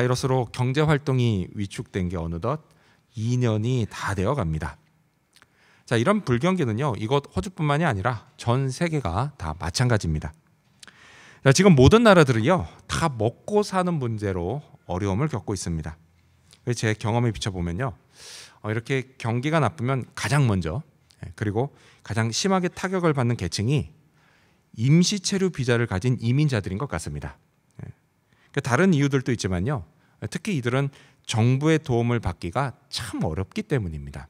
바이러스로 경제 활동이 위축된 게 어느덧 2년이 다 되어 갑니다. 자, 이런 불경기는요, 이곳 호주뿐만이 아니라 전 세계가 다 마찬가지입니다. 자, 지금 모든 나라들이요, 다 먹고 사는 문제로 어려움을 겪고 있습니다. 제 경험에 비춰보면요, 이렇게 경기가 나쁘면 가장 먼저, 그리고 가장 심하게 타격을 받는 계층이 임시체류 비자를 가진 이민자들인 것 같습니다. 다른 이유들도 있지만요, 특히 이들은 정부의 도움을 받기가 참 어렵기 때문입니다.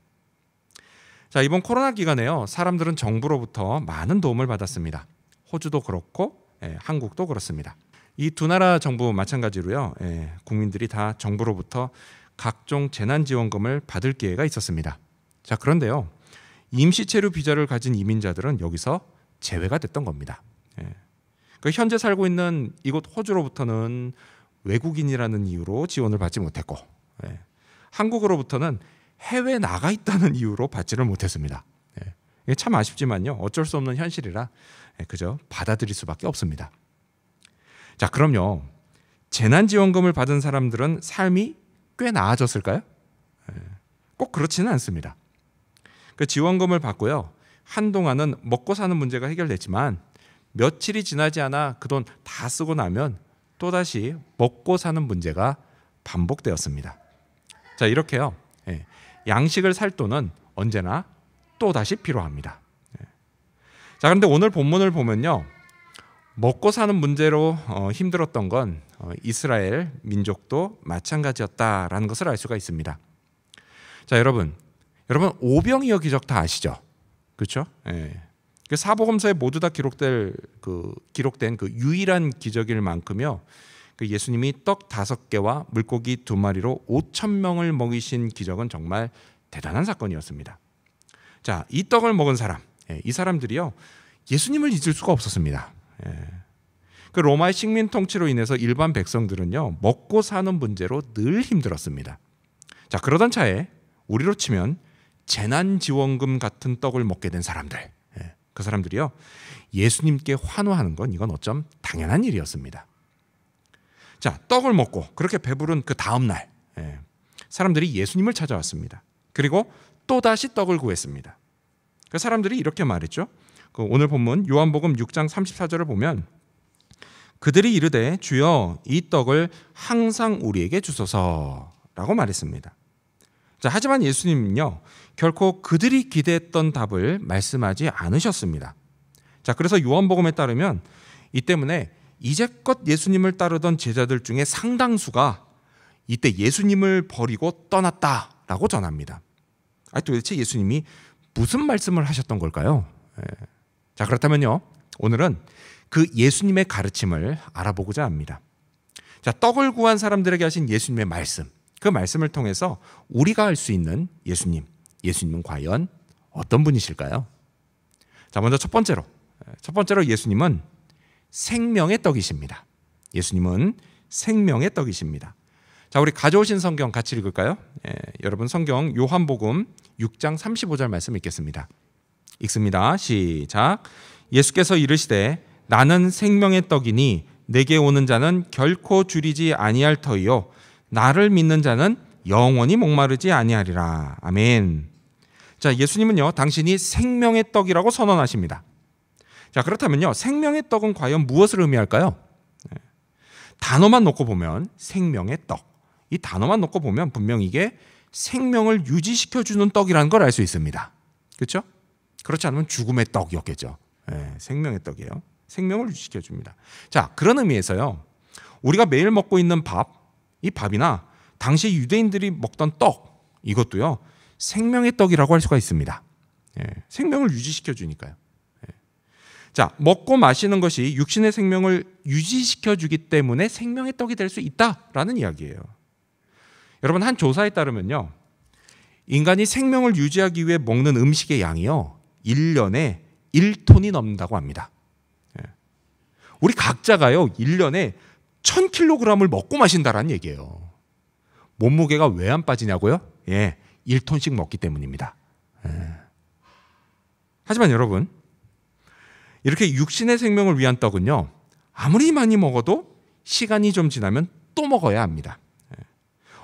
자, 이번 코로나 기간에요, 사람들은 정부로부터 많은 도움을 받았습니다. 호주도 그렇고 한국도 그렇습니다. 이 두 나라 정부 마찬가지로요, 국민들이 다 정부로부터 각종 재난지원금을 받을 기회가 있었습니다. 자, 그런데요, 임시체류 비자를 가진 이민자들은 여기서 제외가 됐던 겁니다. 현재 살고 있는 이곳 호주로부터는 외국인이라는 이유로 지원을 받지 못했고, 한국으로부터는 해외 나가 있다는 이유로 받지를 못했습니다. 이게 참 아쉽지만요, 어쩔 수 없는 현실이라 그저 받아들일 수밖에 없습니다. 자, 그럼요, 재난지원금을 받은 사람들은 삶이 꽤 나아졌을까요? 꼭 그렇지는 않습니다. 그 지원금을 받고요, 한동안은 먹고 사는 문제가 해결됐지만 며칠이 지나지 않아 그 돈 다 쓰고 나면 또다시 먹고 사는 문제가 반복되었습니다. 자, 이렇게요, 양식을 살 돈은 언제나 또다시 필요합니다. 자, 그런데 오늘 본문을 보면요, 먹고 사는 문제로 힘들었던 건 이스라엘 민족도 마찬가지였다라는 것을 알 수가 있습니다. 자, 여러분 오병이어 기적 다 아시죠? 그렇죠? 그 사복음서에 모두 다 기록된 그 유일한 기적일 만큼요, 그 예수님이 떡 5개와 물고기 2마리로 5,000명을 먹이신 기적은 정말 대단한 사건이었습니다. 자, 이 떡을 먹은 사람, 이 사람들이요, 예수님을 잊을 수가 없었습니다. 그 로마의 식민 통치로 인해서 일반 백성들은요, 먹고 사는 문제로 늘 힘들었습니다. 자, 그러던 차에 우리로 치면 재난지원금 같은 떡을 먹게 된 사람들, 그 사람들이요, 예수님께 환호하는 건 이건 어쩜 당연한 일이었습니다. 자, 떡을 먹고 그렇게 배부른 그 다음 날, 사람들이 예수님을 찾아왔습니다. 그리고 또다시 떡을 구했습니다. 그 사람들이 이렇게 말했죠. 그 오늘 본문 요한복음 6장 34절을 보면 그들이 이르되 주여 이 떡을 항상 우리에게 주소서라고 말했습니다. 자, 하지만 예수님은요, 결코 그들이 기대했던 답을 말씀하지 않으셨습니다. 자, 그래서 요한복음에 따르면 이 때문에 이제껏 예수님을 따르던 제자들 중에 상당수가 이때 예수님을 버리고 떠났다라고 전합니다. 도대체 예수님이 무슨 말씀을 하셨던 걸까요? 자, 그렇다면요, 오늘은 그 예수님의 가르침을 알아보고자 합니다. 자, 떡을 구한 사람들에게 하신 예수님의 말씀, 그 말씀을 통해서 우리가 알 수 있는 예수님은 과연 어떤 분이실까요? 자, 먼저 첫 번째로 예수님은 생명의 떡이십니다. 예수님은 생명의 떡이십니다. 자, 우리 가져오신 성경 같이 읽을까요? 여러분 성경 요한복음 6장 35절 말씀 읽겠습니다. 읽습니다. 시작. 예수께서 이르시되 나는 생명의 떡이니 내게 오는 자는 결코 줄이지 아니할 터이요 나를 믿는 자는 영원히 목마르지 아니하리라. 아멘. 자, 예수님은요, 당신이 생명의 떡이라고 선언하십니다. 자, 그렇다면요, 생명의 떡은 과연 무엇을 의미할까요? 단어만 놓고 보면 생명의 떡, 이 단어만 놓고 보면 분명 이게 생명을 유지시켜주는 떡이라는 걸 알 수 있습니다. 그렇죠? 그렇지 않으면 죽음의 떡이었겠죠. 생명의 떡이에요. 생명을 유지시켜줍니다. 자, 그런 의미에서요, 우리가 매일 먹고 있는 밥, 이 밥이나 당시 유대인들이 먹던 떡, 이것도요, 생명의 떡이라고 할 수가 있습니다. 생명을 유지시켜주니까요. 자, 먹고 마시는 것이 육신의 생명을 유지시켜주기 때문에 생명의 떡이 될 수 있다라는 이야기예요. 여러분, 한 조사에 따르면요, 인간이 생명을 유지하기 위해 먹는 음식의 양이요, 1년에 1톤이 넘는다고 합니다. 우리 각자가요, 1년에 1000kg을 먹고 마신다라는 얘기예요. 몸무게가 왜 안 빠지냐고요? 1톤씩 먹기 때문입니다. 하지만 여러분, 이렇게 육신의 생명을 위한 떡은요, 아무리 많이 먹어도 시간이 좀 지나면 또 먹어야 합니다.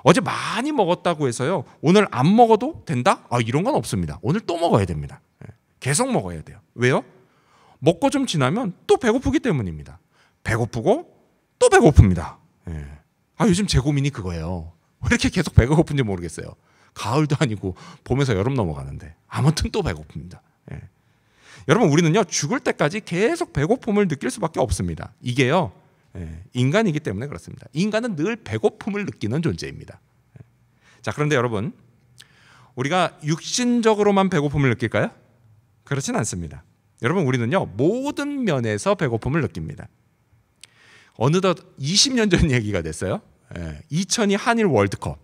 어제 많이 먹었다고 해서요 오늘 안 먹어도 된다? 이런 건 없습니다. 오늘 또 먹어야 됩니다. 계속 먹어야 돼요. 왜요? 먹고 좀 지나면 또 배고프기 때문입니다. 배고프고 또 배고픕니다. 요즘 제 고민이 그거예요. 왜 이렇게 계속 배가 고픈지 모르겠어요. 가을도 아니고 봄에서 여름 넘어가는데 아무튼 또 배고픕니다. 여러분 우리는요 죽을 때까지 계속 배고픔을 느낄 수밖에 없습니다. 이게요 인간이기 때문에 그렇습니다. 인간은 늘 배고픔을 느끼는 존재입니다. 자, 그런데 여러분 우리가 육신적으로만 배고픔을 느낄까요? 그렇진 않습니다. 여러분 우리는요 모든 면에서 배고픔을 느낍니다. 어느덧 20년 전 얘기가 됐어요. 2002 한일 월드컵.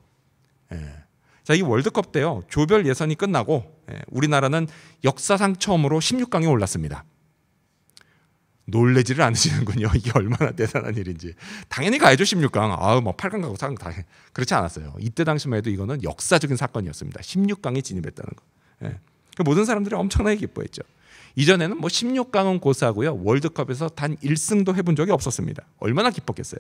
자, 이 월드컵 때요 조별 예선이 끝나고 우리나라는 역사상 처음으로 16강에 올랐습니다. 놀래지를 않으시는군요. 이게 얼마나 대단한 일인지. 당연히 가야죠 16강. 뭐 8강 가고 4강 다 그렇지 않았어요. 이때 당시만 해도 이거는 역사적인 사건이었습니다. 16강에 진입했다는 거. 모든 사람들이 엄청나게 기뻐했죠. 이전에는 뭐 16강은 고사하고요 월드컵에서 단 1승도 해본 적이 없었습니다. 얼마나 기뻤겠어요.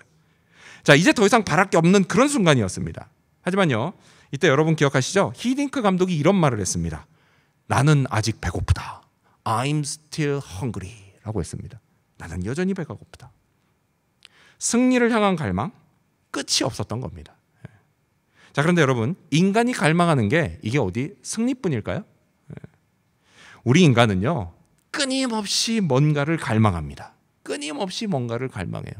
자, 이제 더 이상 바랄 게 없는 그런 순간이었습니다. 하지만요 이때 여러분 기억하시죠? 히딩크 감독이 이런 말을 했습니다. 나는 아직 배고프다. I'm still hungry 라고 했습니다. 나는 여전히 배가 고프다. 승리를 향한 갈망 끝이 없었던 겁니다. 자, 그런데 여러분 인간이 갈망하는 게 이게 어디 승리뿐일까요? 우리 인간은요 끊임없이 뭔가를 갈망합니다. 끊임없이 뭔가를 갈망해요.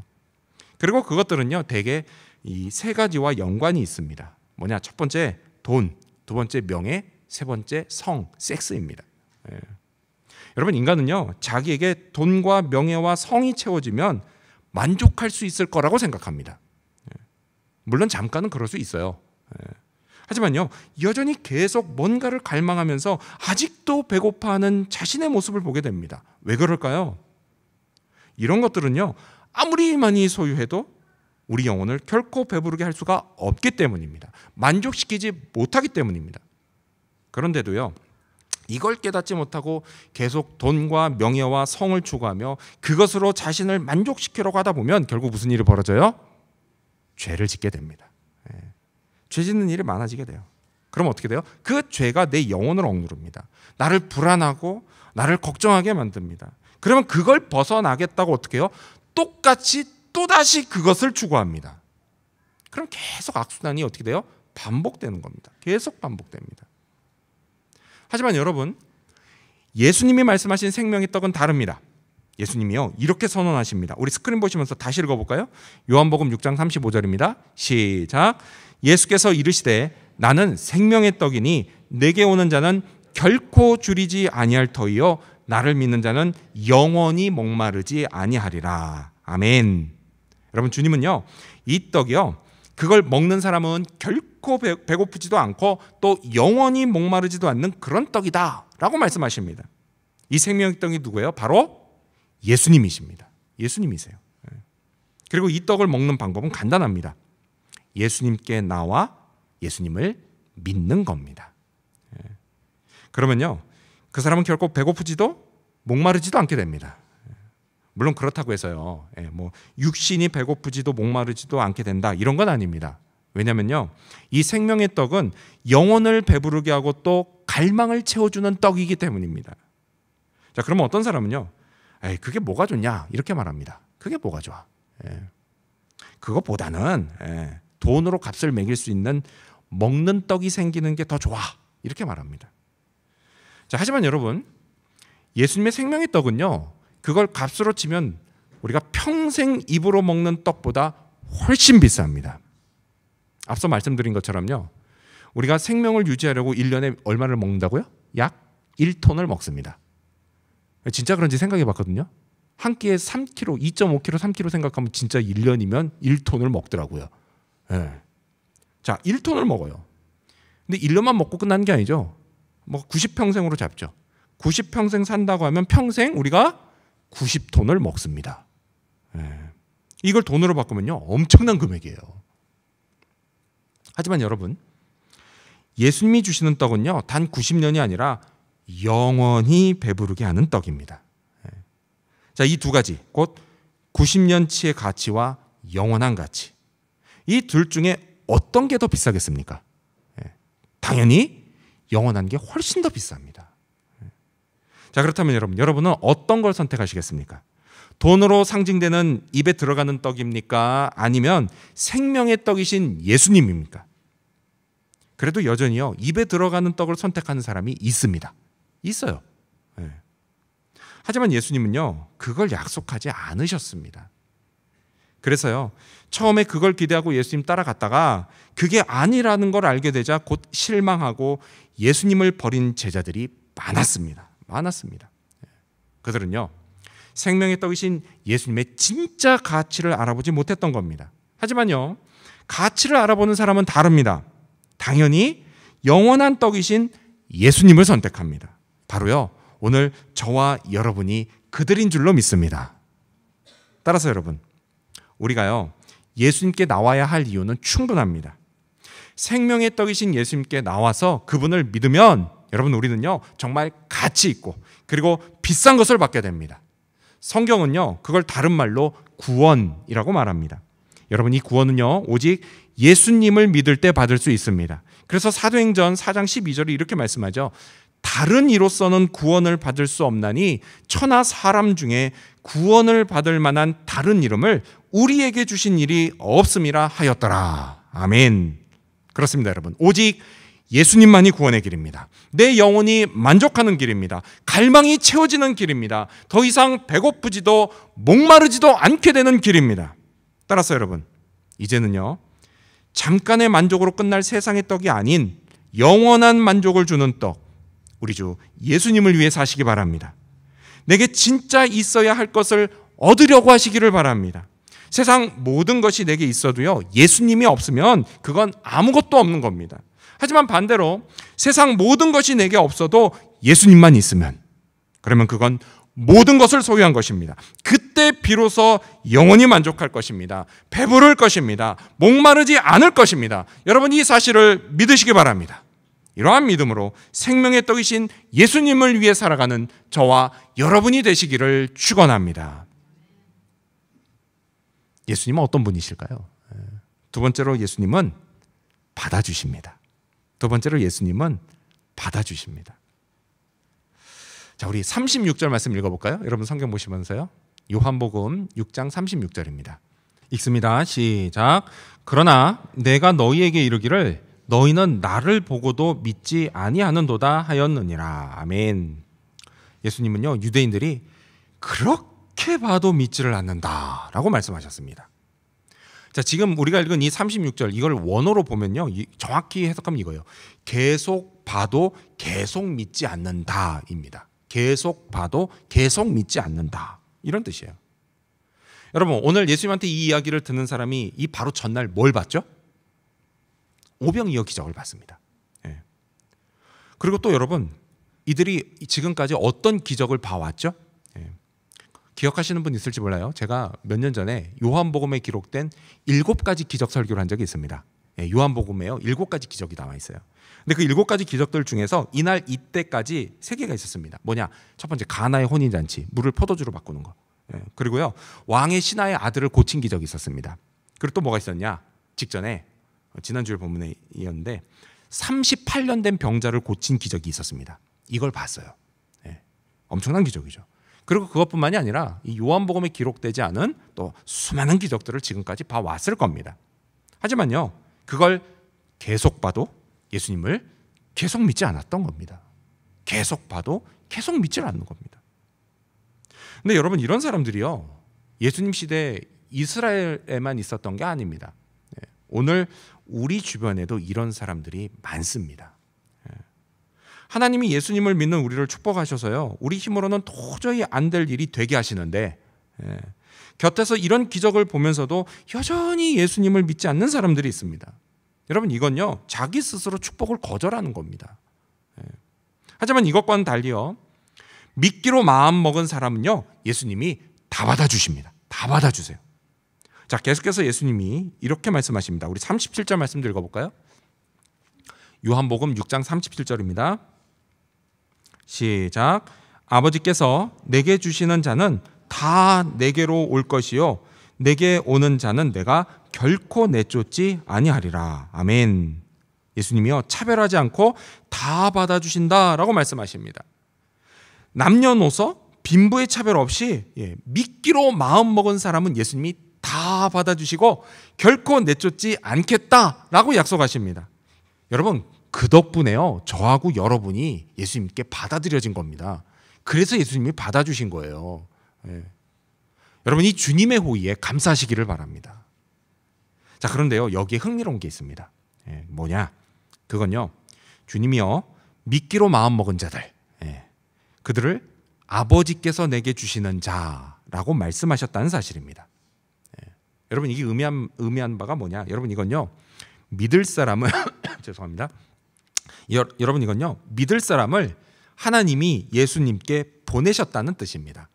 그리고 그것들은요 대개 이 세 가지와 연관이 있습니다. 뭐냐? 첫 번째 돈, 두 번째 명예, 세 번째 성, 섹스입니다. 여러분 인간은요 자기에게 돈과 명예와 성이 채워지면 만족할 수 있을 거라고 생각합니다. 물론 잠깐은 그럴 수 있어요. 하지만요 여전히 계속 뭔가를 갈망하면서 아직도 배고파하는 자신의 모습을 보게 됩니다. 왜 그럴까요? 이런 것들은요 아무리 많이 소유해도 우리 영혼을 결코 배부르게 할 수가 없기 때문입니다. 만족시키지 못하기 때문입니다. 그런데도요 이걸 깨닫지 못하고 계속 돈과 명예와 성을 추구하며 그것으로 자신을 만족시키려고 하다 보면 결국 무슨 일이 벌어져요? 죄를 짓게 됩니다. 죄 짓는 일이 많아지게 돼요. 그럼 어떻게 돼요? 그 죄가 내 영혼을 억누릅니다. 나를 불안하고 나를 걱정하게 만듭니다. 그러면 그걸 벗어나겠다고 어떻게 해요? 똑같이 또다시 그것을 추구합니다. 그럼 계속 악순환이 어떻게 돼요? 반복되는 겁니다. 계속 반복됩니다. 하지만 여러분 예수님이 말씀하신 생명의 떡은 다릅니다. 예수님이요 이렇게 선언하십니다. 우리 스크린 보시면서 다시 읽어볼까요? 요한복음 6장 35절입니다. 시작. 예수께서 이르시되 나는 생명의 떡이니 내게 오는 자는 결코 줄이지 아니할 터이요 나를 믿는 자는 영원히 목마르지 아니하리라. 아멘. 여러분 주님은요 이 떡이요 그걸 먹는 사람은 결코 배고프지도 않고 또 영원히 목마르지도 않는 그런 떡이다 라고 말씀하십니다. 이 생명의 떡이 누구예요? 바로 예수님이십니다. 예수님이세요. 그리고 이 떡을 먹는 방법은 간단합니다. 예수님께 나와 예수님을 믿는 겁니다. 그러면요 그 사람은 결코 배고프지도 목마르지도 않게 됩니다. 물론 그렇다고 해서요 뭐 육신이 배고프지도 목마르지도 않게 된다 이런 건 아닙니다. 왜냐면요 이 생명의 떡은 영혼을 배부르게 하고 또 갈망을 채워주는 떡이기 때문입니다. 자, 그러면 어떤 사람은요 그게 뭐가 좋냐 이렇게 말합니다. 그게 뭐가 좋아? 그것보다는 돈으로 값을 매길 수 있는 먹는 떡이 생기는 게 더 좋아 이렇게 말합니다. 자, 하지만 여러분 예수님의 생명의 떡은요 그걸 값으로 치면 우리가 평생 입으로 먹는 떡보다 훨씬 비쌉니다. 앞서 말씀드린 것처럼요 우리가 생명을 유지하려고 1년에 얼마를 먹는다고요? 약 1톤을 먹습니다. 진짜 그런지 생각해 봤거든요. 한 끼에 3kg, 2.5kg, 3kg 생각하면 진짜 1년이면 1톤을 먹더라고요. 자, 1톤을 먹어요. 근데 1년만 먹고 끝나는 게 아니죠. 뭐 90평생으로 잡죠. 90평생 산다고 하면 평생 우리가 90톤을 먹습니다. 이걸 돈으로 바꾸면요 엄청난 금액이에요. 하지만 여러분 예수님이 주시는 떡은요 단 90년이 아니라 영원히 배부르게 하는 떡입니다. 자, 이 두 가지 곧 90년치의 가치와 영원한 가치 이 둘 중에 어떤 게 더 비싸겠습니까? 당연히 영원한 게 훨씬 더 비쌉니다. 자, 그렇다면 여러분은 어떤 걸 선택하시겠습니까? 돈으로 상징되는 입에 들어가는 떡입니까? 아니면 생명의 떡이신 예수님입니까? 그래도 여전히요, 입에 들어가는 떡을 선택하는 사람이 있습니다. 있어요. 하지만 예수님은요, 그걸 약속하지 않으셨습니다. 그래서요, 처음에 그걸 기대하고 예수님 따라갔다가 그게 아니라는 걸 알게 되자 곧 실망하고 예수님을 버린 제자들이 많았습니다. 그들은요, 생명의 떡이신 예수님의 진짜 가치를 알아보지 못했던 겁니다. 하지만요, 가치를 알아보는 사람은 다릅니다. 당연히 영원한 떡이신 예수님을 선택합니다. 바로요, 오늘 저와 여러분이 그들인 줄로 믿습니다. 따라서 여러분, 우리가요, 예수님께 나와야 할 이유는 충분합니다. 생명의 떡이신 예수님께 나와서 그분을 믿으면 여러분, 우리는요, 정말 가치 있고 그리고 비싼 것을 받게 됩니다. 성경은요, 그걸 다른 말로 구원이라고 말합니다. 여러분, 이 구원은요, 오직 예수님을 믿을 때 받을 수 있습니다. 그래서 사도행전 4장 12절이 이렇게 말씀하죠. 다른 이로서는 구원을 받을 수 없나니 천하 사람 중에 구원을 받을 만한 다른 이름을 우리에게 주신 일이 없음이라 하였더라. 아멘. 그렇습니다, 여러분. 오직 예수님만이 구원의 길입니다. 내 영혼이 만족하는 길입니다. 갈망이 채워지는 길입니다. 더 이상 배고프지도 목마르지도 않게 되는 길입니다. 따라서 여러분, 이제는요, 잠깐의 만족으로 끝날 세상의 떡이 아닌 영원한 만족을 주는 떡, 우리 주 예수님을 위해 사시기 바랍니다. 내게 진짜 있어야 할 것을 얻으려고 하시기를 바랍니다. 세상 모든 것이 내게 있어도요, 예수님이 없으면 그건 아무것도 없는 겁니다. 하지만 반대로 세상 모든 것이 내게 없어도 예수님만 있으면, 그러면 그건 모든 것을 소유한 것입니다. 그때 비로소 영원히 만족할 것입니다. 배부를 것입니다. 목마르지 않을 것입니다. 여러분, 이 사실을 믿으시기 바랍니다. 이러한 믿음으로 생명의 떡이신 예수님을 위해 살아가는 저와 여러분이 되시기를 축원합니다. 예수님은 어떤 분이실까요? 두 번째로 예수님은 받아주십니다. 자, 우리 36절 말씀 읽어볼까요? 여러분 성경 보시면서요. 요한복음 6장 36절입니다. 읽습니다. 시작. 그러나 내가 너희에게 이르기를 너희는 나를 보고도 믿지 아니하는도다 하였느니라. 아멘. 예수님은요, 유대인들이 그렇게 봐도 믿지를 않는다라고 말씀하셨습니다. 자, 지금 우리가 읽은 이 36절, 이걸 원어로 보면요, 정확히 해석하면 이거예요. 계속 봐도 계속 믿지 않는다입니다. 계속 봐도 계속 믿지 않는다, 이런 뜻이에요. 여러분, 오늘 예수님한테 이 이야기를 듣는 사람이 이 바로 전날 뭘 봤죠? 오병이어 기적을 봤습니다. 그리고 또 여러분, 이들이 지금까지 어떤 기적을 봐왔죠? 기억하시는 분 있을지 몰라요. 제가 몇 년 전에 요한복음에 기록된 7가지 기적 설교를 한 적이 있습니다. 요한복음에요, 7가지 기적이 나와 있어요. 근데 그 7가지 기적들 중에서 이날 이때까지 3개가 있었습니다. 뭐냐? 첫 번째, 가나의 혼인잔치, 물을 포도주로 바꾸는 거. 그리고요, 왕의 신하의 아들을 고친 기적이 있었습니다. 그리고 또 뭐가 있었냐? 직전에 지난주에 본문에 이었는데 38년 된 병자를 고친 기적이 있었습니다. 이걸 봤어요. 엄청난 기적이죠. 그리고 그것뿐만이 아니라 이 요한복음에 기록되지 않은 또 수많은 기적들을 지금까지 봐왔을 겁니다. 하지만요, 그걸 계속 봐도 예수님을 계속 믿지 않았던 겁니다. 계속 봐도 계속 믿지 않는 겁니다. 근데 여러분, 이런 사람들이요, 예수님 시대 이스라엘에만 있었던 게 아닙니다. 오늘 우리 주변에도 이런 사람들이 많습니다. 하나님이 예수님을 믿는 우리를 축복하셔서요, 우리 힘으로는 도저히 안 될 일이 되게 하시는데, 곁에서 이런 기적을 보면서도 여전히 예수님을 믿지 않는 사람들이 있습니다. 여러분, 이건요, 자기 스스로 축복을 거절하는 겁니다. 하지만 이것과는 달리요, 믿기로 마음 먹은 사람은요, 예수님이 다 받아주십니다. 다 받아주세요. 자, 계속해서 예수님이 이렇게 말씀하십니다. 우리 37절 말씀도 읽어볼까요? 요한복음 6장 37절입니다. 시작. 아버지께서 내게 주시는 자는 다 내게로 올 것이요 내게 오는 자는 내가 결코 내쫓지 아니하리라. 아멘. 예수님이요, 차별하지 않고 다 받아주신다라고 말씀하십니다. 남녀노소 빈부의 차별 없이 믿기로 마음먹은 사람은 예수님이 다 받아주시고 결코 내쫓지 않겠다라고 약속하십니다. 여러분, 그 덕분에요, 저하고 여러분이 예수님께 받아들여진 겁니다. 그래서 예수님이 받아주신 거예요. 여러분, 이 주님의 호의에 감사하시기를 바랍니다. 자, 그런데요, 여기에 흥미로운 게 있습니다. 뭐냐? 그건요, 주님이요, 믿기로 마음먹은 자들, 그들을 아버지께서 내게 주시는 자라고 말씀하셨다는 사실입니다. 여러분, 이게 의미한 바가 뭐냐? 여러분, 이건요, 믿을 사람을 죄송합니다. 여러분, 이건요, 믿을 사람을 하나님이 예수님께 보내셨다는 뜻입니다.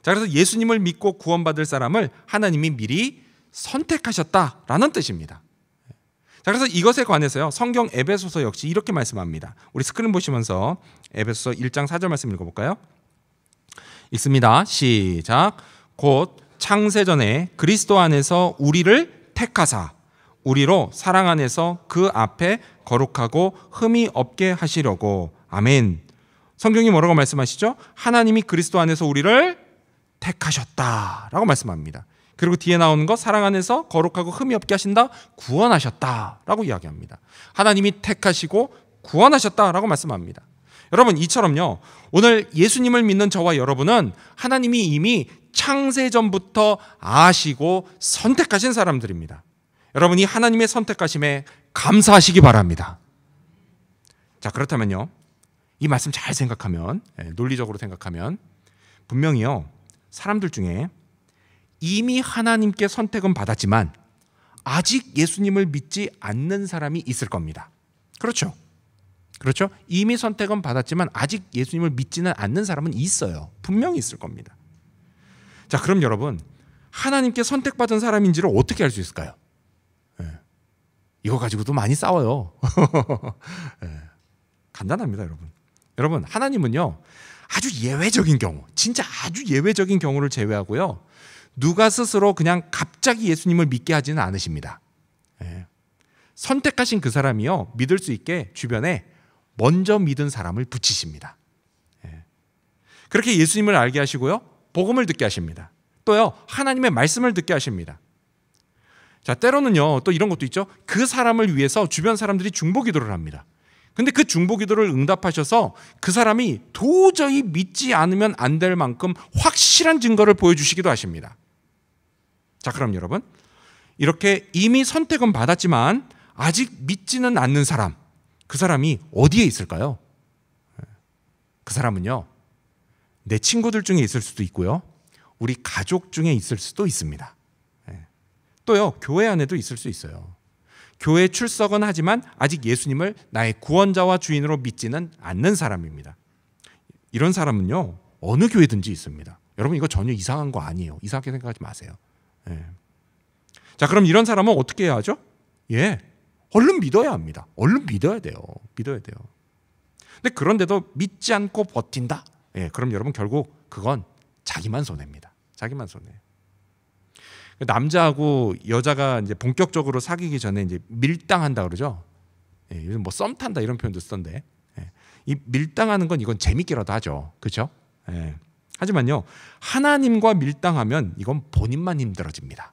자, 그래서 예수님을 믿고 구원받을 사람을 하나님이 미리 선택하셨다라는 뜻입니다. 자, 그래서 이것에 관해서요, 성경 에베소서 역시 이렇게 말씀합니다. 우리 스크린 보시면서 에베소서 1장 4절 말씀 읽어볼까요? 읽습니다. 시작. 곧 창세전에 그리스도 안에서 우리를 택하사 우리로 사랑 안에서 그 앞에 거룩하고 흠이 없게 하시려고. 아멘. 성경이 뭐라고 말씀하시죠? 하나님이 그리스도 안에서 우리를 택하셨다라고 말씀합니다. 그리고 뒤에 나오는 거, 사랑 안에서 거룩하고 흠이 없게 하신다, 구원하셨다라고 이야기합니다. 하나님이 택하시고 구원하셨다라고 말씀합니다. 여러분, 이처럼요, 오늘 예수님을 믿는 저와 여러분은 하나님이 이미 창세전부터 아시고 선택하신 사람들입니다. 여러분이 하나님의 선택하심에 감사하시기 바랍니다. 자, 그렇다면요, 이 말씀 잘 생각하면, 논리적으로 생각하면 분명히요, 사람들 중에 이미 하나님께 선택은 받았지만 아직 예수님을 믿지 않는 사람이 있을 겁니다. 그렇죠? 그렇죠? 이미 선택은 받았지만 아직 예수님을 믿지는 않는 사람은 있어요. 분명히 있을 겁니다. 자, 그럼 여러분, 하나님께 선택받은 사람인지를 어떻게 알 수 있을까요? 이거 가지고도 많이 싸워요. 간단합니다, 여러분. 여러분, 하나님은요, 아주 예외적인 경우, 진짜 아주 예외적인 경우를 제외하고요, 누가 스스로 그냥 갑자기 예수님을 믿게 하지는 않으십니다. 선택하신 그 사람이요, 믿을 수 있게 주변에 먼저 믿은 사람을 붙이십니다. 그렇게 예수님을 알게 하시고요, 복음을 듣게 하십니다. 또요, 하나님의 말씀을 듣게 하십니다. 자, 때로는요, 또 이런 것도 있죠. 그 사람을 위해서 주변 사람들이 중보기도를 합니다. 근데 그 중보기도를 응답하셔서 그 사람이 도저히 믿지 않으면 안 될 만큼 확실한 증거를 보여주시기도 하십니다. 자, 그럼 여러분, 이렇게 이미 선택은 받았지만 아직 믿지는 않는 사람, 그 사람이 어디에 있을까요? 그 사람은요, 내 친구들 중에 있을 수도 있고요, 우리 가족 중에 있을 수도 있습니다. 또요, 교회 안에도 있을 수 있어요. 교회 출석은 하지만 아직 예수님을 나의 구원자와 주인으로 믿지는 않는 사람입니다. 이런 사람은요, 어느 교회든지 있습니다. 여러분, 이거 전혀 이상한 거 아니에요. 이상하게 생각하지 마세요. 자, 그럼 이런 사람은 어떻게 해야 하죠? 얼른 믿어야 합니다. 얼른 믿어야 돼요. 믿어야 돼요. 근데 그런데도 믿지 않고 버틴다? 그럼 여러분, 결국 그건 자기만 손해입니다. 자기만 손해. 남자하고 여자가 이제 본격적으로 사귀기 전에 이제 밀당한다 그러죠. 요즘 뭐 썸 탄다 이런 표현도 쓰던데, 이 밀당하는 건 이건 재밌기라도 하죠. 그렇죠? 하지만요, 하나님과 밀당하면 이건 본인만 힘들어집니다.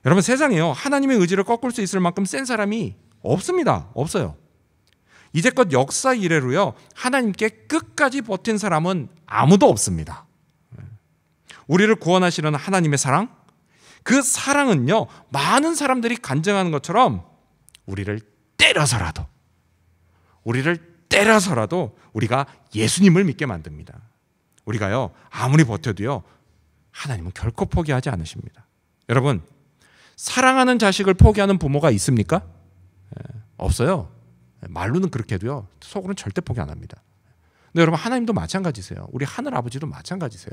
여러분, 세상에요, 하나님의 의지를 꺾을 수 있을 만큼 센 사람이 없습니다. 없어요. 이제껏 역사 이래로요, 하나님께 끝까지 버틴 사람은 아무도 없습니다. 우리를 구원하시는 하나님의 사랑, 그 사랑은요, 많은 사람들이 간증하는 것처럼 우리를 때려서라도 우리가 예수님을 믿게 만듭니다. 우리가요, 아무리 버텨도요, 하나님은 결코 포기하지 않으십니다. 여러분, 사랑하는 자식을 포기하는 부모가 있습니까? 없어요. 말로는 그렇게 해도요, 속으로는 절대 포기 안 합니다. 근데 여러분, 하나님도 마찬가지세요. 우리 하늘 아버지도 마찬가지세요.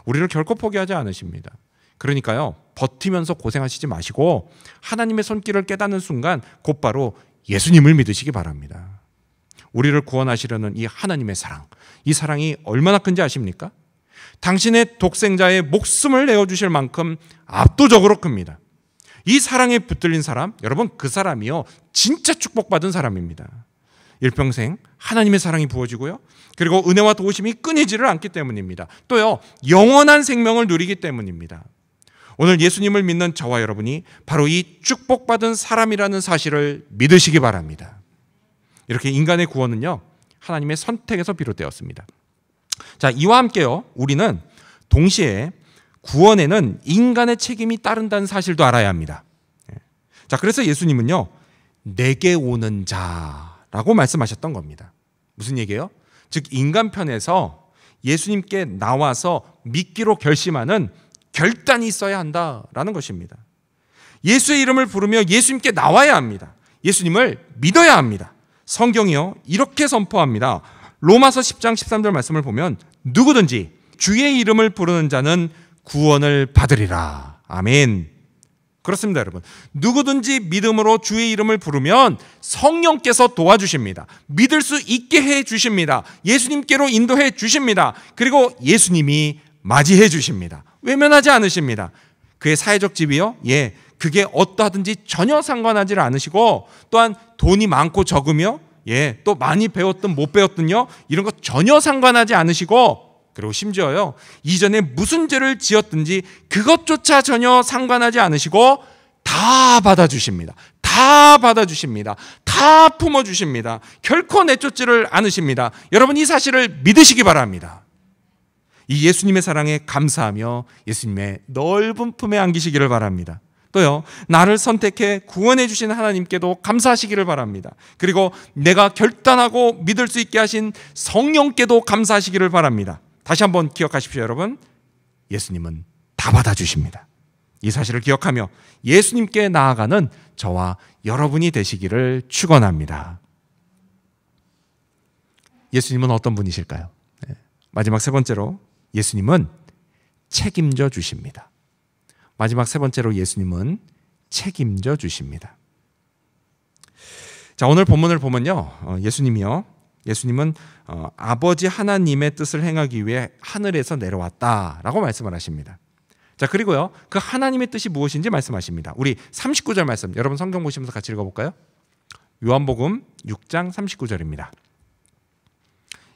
우리를 결코 포기하지 않으십니다. 그러니까요, 버티면서 고생하시지 마시고 하나님의 손길을 깨닫는 순간 곧바로 예수님을 믿으시기 바랍니다. 우리를 구원하시려는 이 하나님의 사랑, 이 사랑이 얼마나 큰지 아십니까? 당신의 독생자의 목숨을 내어주실 만큼 압도적으로 큽니다. 이 사랑에 붙들린 사람, 여러분 그 사람이요 진짜 축복받은 사람입니다. 일평생 하나님의 사랑이 부어지고요, 그리고 은혜와 도우심이 끊이지를 않기 때문입니다. 또요 영원한 생명을 누리기 때문입니다. 오늘 예수님을 믿는 저와 여러분이 바로 이 축복받은 사람이라는 사실을 믿으시기 바랍니다. 이렇게 인간의 구원은요 하나님의 선택에서 비롯되었습니다. 자, 이와 함께요 우리는 동시에 구원에는 인간의 책임이 따른다는 사실도 알아야 합니다. 자, 그래서 예수님은요 내게 오는 자라고 말씀하셨던 겁니다. 무슨 얘기예요? 즉 인간 편에서 예수님께 나와서 믿기로 결심하는 결단이 있어야 한다라는 것입니다. 예수의 이름을 부르며 예수님께 나와야 합니다. 예수님을 믿어야 합니다. 성경이요 이렇게 선포합니다. 로마서 10장 13절 말씀을 보면 누구든지 주의 이름을 부르는 자는 구원을 받으리라. 아멘. 그렇습니다, 여러분. 누구든지 믿음으로 주의 이름을 부르면 성령께서 도와주십니다. 믿을 수 있게 해 주십니다. 예수님께로 인도해 주십니다. 그리고 예수님이 맞이해 주십니다. 외면하지 않으십니다. 그의 사회적 지위요? 그게 어떠하든지 전혀 상관하지 않으시고, 또한 돈이 많고 적으며 또 많이 배웠든 못 배웠든요 이런 거 전혀 상관하지 않으시고, 그리고 심지어요 이전에 무슨 죄를 지었든지 그것조차 전혀 상관하지 않으시고 다 받아주십니다. 다 받아주십니다. 다 품어주십니다. 결코 내쫓지를 않으십니다. 여러분 이 사실을 믿으시기 바랍니다. 이 예수님의 사랑에 감사하며 예수님의 넓은 품에 안기시기를 바랍니다. 또요 나를 선택해 구원해 주신 하나님께도 감사하시기를 바랍니다. 그리고 내가 결단하고 믿을 수 있게 하신 성령께도 감사하시기를 바랍니다. 다시 한번 기억하십시오, 여러분. 예수님은 다 받아주십니다. 이 사실을 기억하며 예수님께 나아가는 저와 여러분이 되시기를 축원합니다. 예수님은 어떤 분이실까요? 마지막 세 번째로 예수님은 책임져 주십니다. 마지막 세 번째로 예수님은 책임져 주십니다. 자, 오늘 본문을 보면요 예수님은 아버지 하나님의 뜻을 행하기 위해 하늘에서 내려왔다라고 말씀을 하십니다. 자, 그리고요 그 하나님의 뜻이 무엇인지 말씀하십니다. 우리 39절 말씀, 여러분 성경 보시면서 같이 읽어볼까요? 요한복음 6장 39절입니다.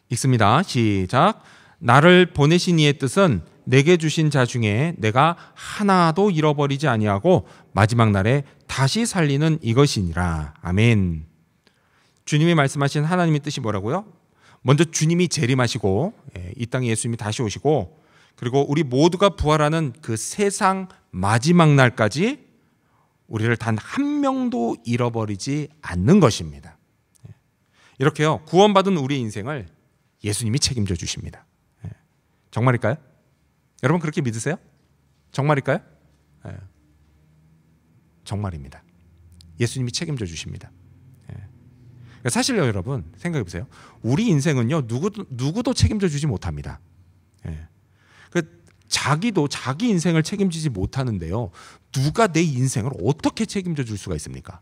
읽습니다. 시작. 나를 보내신 이의 뜻은 내게 주신 자 중에 내가 하나도 잃어버리지 아니하고 마지막 날에 다시 살리는 이것이니라. 아멘. 주님이 말씀하신 하나님의 뜻이 뭐라고요? 먼저 주님이 재림하시고 이 땅에 예수님이 다시 오시고, 그리고 우리 모두가 부활하는 그 세상 마지막 날까지 우리를 단 한 명도 잃어버리지 않는 것입니다. 이렇게요 구원받은 우리의 인생을 예수님이 책임져 주십니다. 정말일까요? 여러분 그렇게 믿으세요? 정말일까요? 정말입니다. 예수님이 책임져 주십니다. 사실요 여러분 생각해 보세요. 우리 인생은요 누구도 책임져 주지 못합니다. 자기도 자기 인생을 책임지지 못하는데요 누가 내 인생을 어떻게 책임져 줄 수가 있습니까?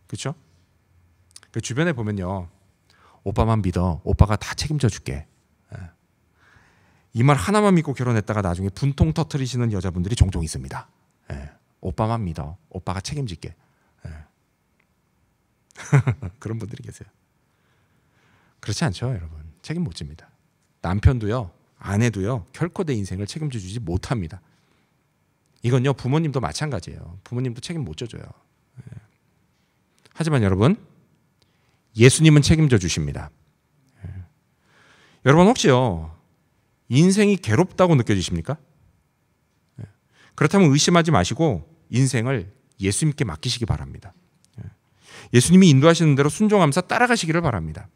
그렇죠? 주변에 보면요 오빠만 믿어, 오빠가 다 책임져 줄게, 이 말 하나만 믿고 결혼했다가 나중에 분통 터뜨리시는 여자분들이 종종 있습니다. 오빠만 믿어, 오빠가 책임질게. 그런 분들이 계세요. 그렇지 않죠, 여러분. 책임 못 집니다. 남편도요, 아내도요, 결코 내 인생을 책임져 주지 못합니다. 이건요, 부모님도 마찬가지예요. 부모님도 책임 못 져줘요. 하지만 여러분, 예수님은 책임져 주십니다. 여러분 혹시요, 인생이 괴롭다고 느껴지십니까? 그렇다면 의심하지 마시고 인생을 예수님께 맡기시기 바랍니다. 예수님이 인도하시는 대로 순종하면서 따라가시기를 바랍니다.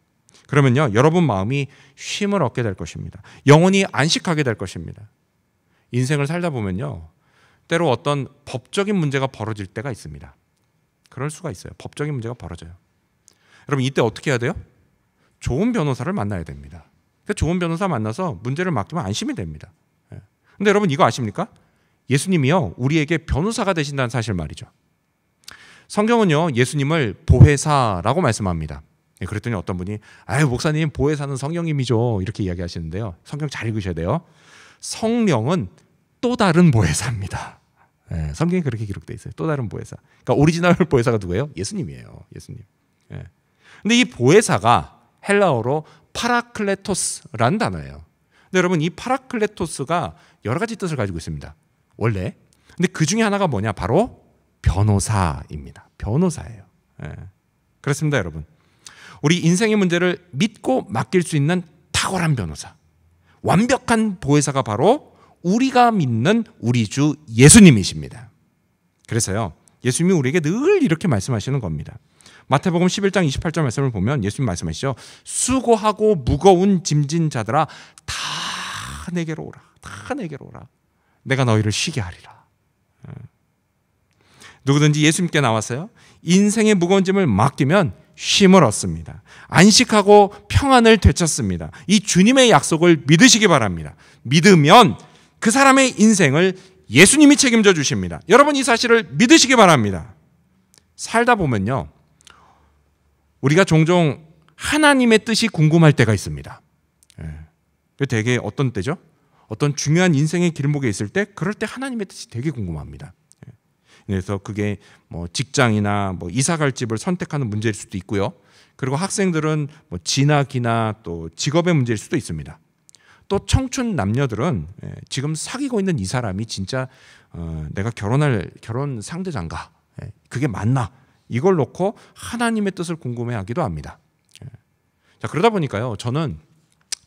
그러면요 여러분 마음이 쉼을 얻게 될 것입니다. 영혼이 안식하게 될 것입니다. 인생을 살다 보면요 때로 어떤 법적인 문제가 벌어질 때가 있습니다. 그럴 수가 있어요. 법적인 문제가 벌어져요. 여러분 이때 어떻게 해야 돼요? 좋은 변호사를 만나야 됩니다. 좋은 변호사 만나서 문제를 맡기면 안심이 됩니다. 근데 여러분 이거 아십니까? 예수님이요 우리에게 변호사가 되신다는 사실 말이죠. 성경은요 예수님을 보혜사라고 말씀합니다. 그랬더니 어떤 분이 아유 목사님 보혜사는 성령님이죠 이렇게 이야기하시는데요. 성경 잘 읽으셔야 돼요. 성령은 또 다른 보혜사입니다. 예, 성경에 그렇게 기록되어 있어요. 또 다른 보혜사. 그러니까 오리지널 보혜사가 누구예요? 예수님이에요. 예수님. 예. 근데 이 보혜사가 헬라어로 파라클레토스라는 단어예요. 근데 여러분, 이 파라클레토스가 여러 가지 뜻을 가지고 있습니다. 원래. 근데 그 중에 하나가 뭐냐? 바로 변호사입니다. 변호사예요. 예. 그렇습니다, 여러분. 우리 인생의 문제를 믿고 맡길 수 있는 탁월한 변호사, 완벽한 보혜사가 바로 우리가 믿는 우리 주 예수님이십니다. 그래서요, 예수님이 우리에게 늘 이렇게 말씀하시는 겁니다. 마태복음 11장 28절 말씀을 보면 예수님 말씀하시죠. 수고하고 무거운 짐진 자들아 다 내게로 오라. 다 내게로 오라. 내가 너희를 쉬게 하리라. 누구든지 예수님께 나왔어요. 인생의 무거운 짐을 맡기면 쉼을 얻습니다. 안식하고 평안을 되찾습니다. 이 주님의 약속을 믿으시기 바랍니다. 믿으면 그 사람의 인생을 예수님이 책임져 주십니다. 여러분, 이 사실을 믿으시기 바랍니다. 살다 보면요, 우리가 종종 하나님의 뜻이 궁금할 때가 있습니다. 되게 어떤 때죠? 어떤 중요한 인생의 길목에 있을 때, 그럴 때 하나님의 뜻이 되게 궁금합니다. 그래서 그게 뭐 직장이나 뭐 이사 갈 집을 선택하는 문제일 수도 있고요. 그리고 학생들은 뭐 진학이나 또 직업의 문제일 수도 있습니다. 또 청춘 남녀들은 지금 사귀고 있는 이 사람이 진짜 내가 결혼할 결혼 상대자인가? 그게 맞나? 이걸 놓고 하나님의 뜻을 궁금해하기도 합니다. 자, 그러다 보니까요, 저는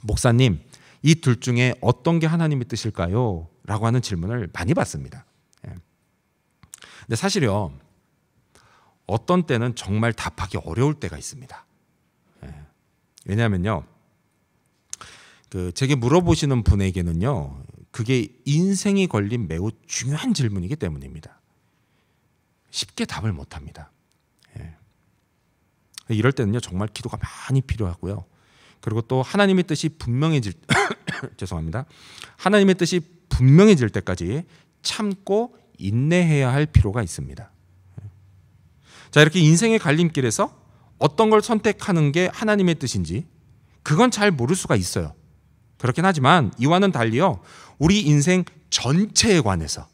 목사님, 이 둘 중에 어떤 게 하나님의 뜻일까요? 라고 하는 질문을 많이 받습니다. 근데 사실요, 어떤 때는 정말 답하기 어려울 때가 있습니다. 왜냐하면요, 제게 물어보시는 분에게는요, 그게 인생이 걸린 매우 중요한 질문이기 때문입니다. 쉽게 답을 못합니다. 이럴 때는요, 정말 기도가 많이 필요하고요. 그리고 또 하나님의 뜻이 분명해질 죄송합니다. 하나님의 뜻이 분명해질 때까지 참고 인내해야 할 필요가 있습니다. 자, 이렇게 인생의 갈림길에서 어떤 걸 선택하는 게 하나님의 뜻인지 그건 잘 모를 수가 있어요. 그렇긴 하지만 이와는 달리요, 우리 인생 전체에 관해서,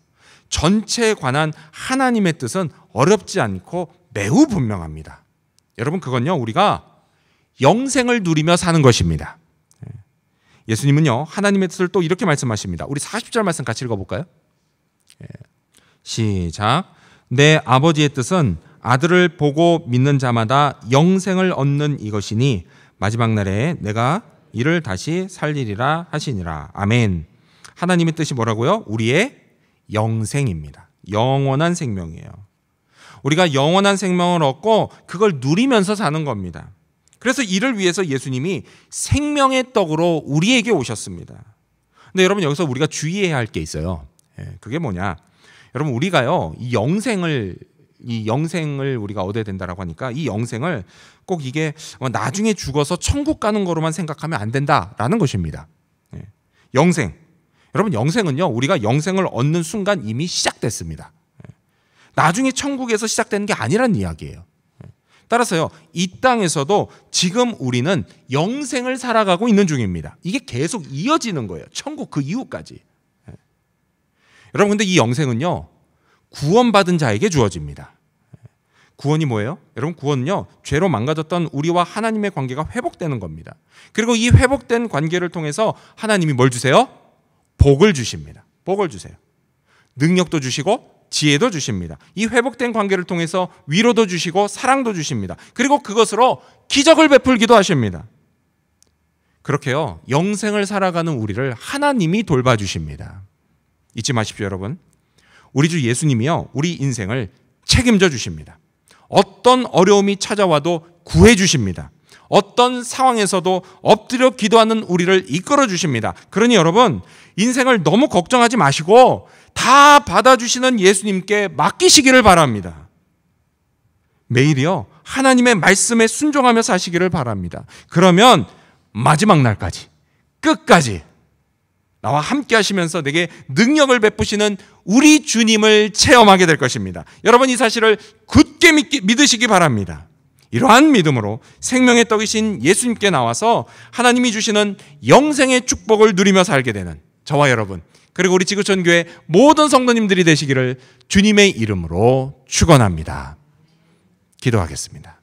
전체에 관한 하나님의 뜻은 어렵지 않고 매우 분명합니다. 여러분, 그건요, 우리가 영생을 누리며 사는 것입니다. 예수님은요, 하나님의 뜻을 또 이렇게 말씀하십니다. 우리 40절 말씀 같이 읽어볼까요? 시작. 내 아버지의 뜻은 아들을 보고 믿는 자마다 영생을 얻는 이것이니 마지막 날에 내가 이를 다시 살리리라 하시니라. 아멘. 하나님의 뜻이 뭐라고요? 우리의 영생입니다. 영원한 생명이에요. 우리가 영원한 생명을 얻고 그걸 누리면서 사는 겁니다. 그래서 이를 위해서 예수님이 생명의 떡으로 우리에게 오셨습니다. 근데 여러분, 여기서 우리가 주의해야 할 게 있어요. 그게 뭐냐? 여러분, 우리가요, 이 영생을 우리가 얻어야 된다라고 하니까 이 영생을 꼭 이게 나중에 죽어서 천국 가는 거로만 생각하면 안 된다라는 것입니다. 영생. 여러분, 영생은요, 우리가 영생을 얻는 순간 이미 시작됐습니다. 나중에 천국에서 시작되는 게 아니란 이야기예요. 따라서요, 이 땅에서도 지금 우리는 영생을 살아가고 있는 중입니다. 이게 계속 이어지는 거예요. 천국 그 이후까지. 여러분, 근데 이 영생은요, 구원받은 자에게 주어집니다. 구원이 뭐예요? 여러분, 구원은요, 죄로 망가졌던 우리와 하나님의 관계가 회복되는 겁니다. 그리고 이 회복된 관계를 통해서 하나님이 뭘 주세요? 복을 주십니다. 복을 주세요. 능력도 주시고 지혜도 주십니다. 이 회복된 관계를 통해서 위로도 주시고 사랑도 주십니다. 그리고 그것으로 기적을 베풀기도 하십니다. 그렇게요, 영생을 살아가는 우리를 하나님이 돌봐주십니다. 잊지 마십시오, 여러분. 우리 주 예수님이요, 우리 인생을 책임져 주십니다. 어떤 어려움이 찾아와도 구해 주십니다. 어떤 상황에서도 엎드려 기도하는 우리를 이끌어 주십니다. 그러니 여러분, 인생을 너무 걱정하지 마시고 다 받아주시는 예수님께 맡기시기를 바랍니다. 매일이요, 하나님의 말씀에 순종하며 사시기를 바랍니다. 그러면 마지막 날까지, 끝까지 나와 함께 하시면서 내게 능력을 베푸시는 우리 주님을 체험하게 될 것입니다. 여러분, 이 사실을 굳게 믿으시기 바랍니다. 이러한 믿음으로 생명의 떡이신 예수님께 나와서 하나님이 주시는 영생의 축복을 누리며 살게 되는 저와 여러분 그리고 우리 지구촌 교회 모든 성도님들이 되시기를 주님의 이름으로 축원합니다. 기도하겠습니다.